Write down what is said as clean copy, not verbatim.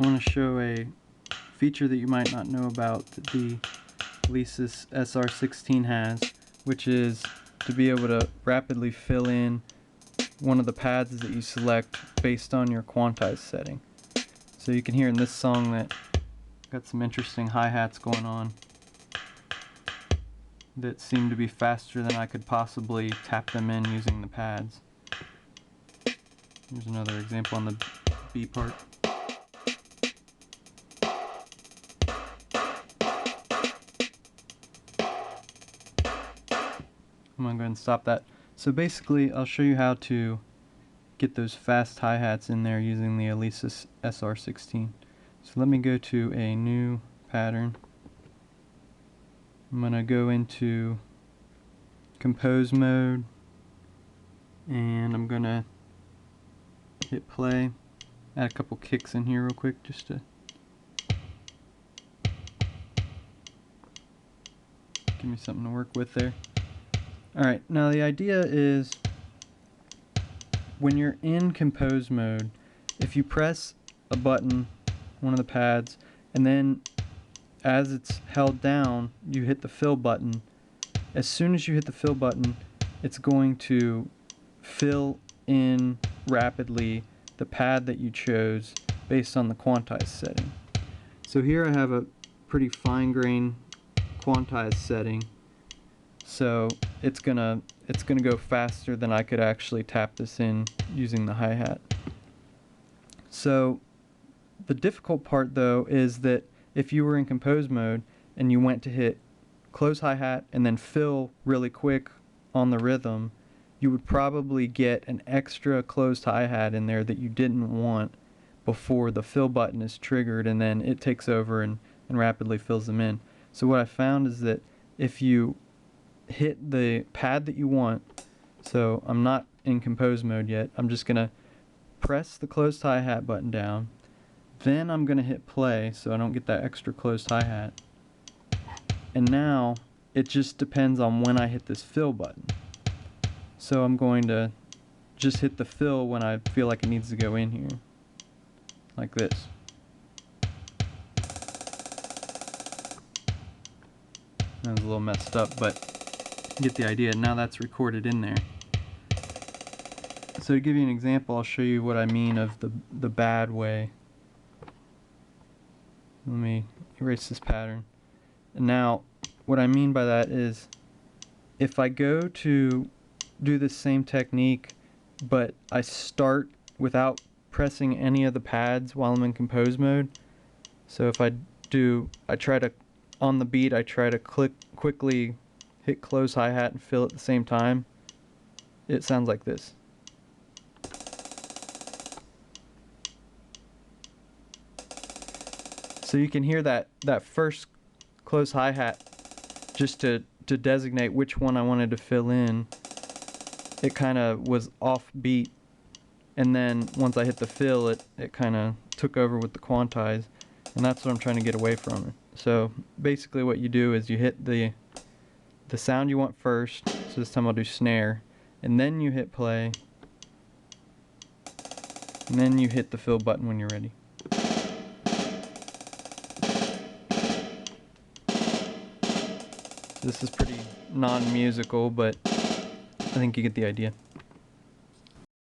I want to show a feature that you might not know about that the Alesis SR-16 has, which is to be able to rapidly fill in one of the pads that you select based on your Quantize setting. So you can hear in this song that got some interesting hi-hats going on that seem to be faster than I could possibly tap them in using the pads. Here's another example on the B part. I'm going to go ahead and stop that. So basically I'll show you how to get those fast hi-hats in there using the Alesis SR-16. So let me go to a new pattern. I'm going to go into compose mode and I'm going to hit play. Add a couple kicks in here real quick just to give me something to work with there. Alright, now the idea is when you're in compose mode, if you press a button, one of the pads, and then as it's held down, you hit the fill button. As soon as you hit the fill button, it's going to fill in rapidly the pad that you chose based on the Quantize setting. So here I have a pretty fine-grained Quantize setting, so it's gonna go faster than I could actually tap this in using the hi-hat. So the difficult part though is that if you were in compose mode and you went to hit close hi-hat and then fill really quick on the rhythm, you would probably get an extra closed hi-hat in there that you didn't want before the fill button is triggered, and then it takes over and rapidly fills them in. So what I found is that if you hit the pad that you want, so I'm not in compose mode yet, I'm just gonna press the closed hi-hat button down, then I'm gonna hit play so I don't get that extra closed hi-hat, and now it just depends on when I hit this fill button. So I'm going to just hit the fill when I feel like it needs to go in here, like this. That was a little messed up, but you get the idea. Now that's recorded in there. So to give you an example, I'll show you what I mean of the bad way. Let me erase this pattern. And now what I mean by that is if I go to do this same technique but I start without pressing any of the pads while I'm in compose mode, so if I try to, on the beat, I try to quickly hit close hi-hat and fill at the same time, it sounds like this. So you can hear that first close hi-hat, just to designate which one I wanted to fill in, it kind of was off beat, and then once I hit the fill, it kind of took over with the Quantize, and that's what I'm trying to get away from. So basically what you do is you hit the sound you want first, so this time I'll do snare, and then you hit play, and then you hit the fill button when you're ready. This is pretty non-musical, but I think you get the idea.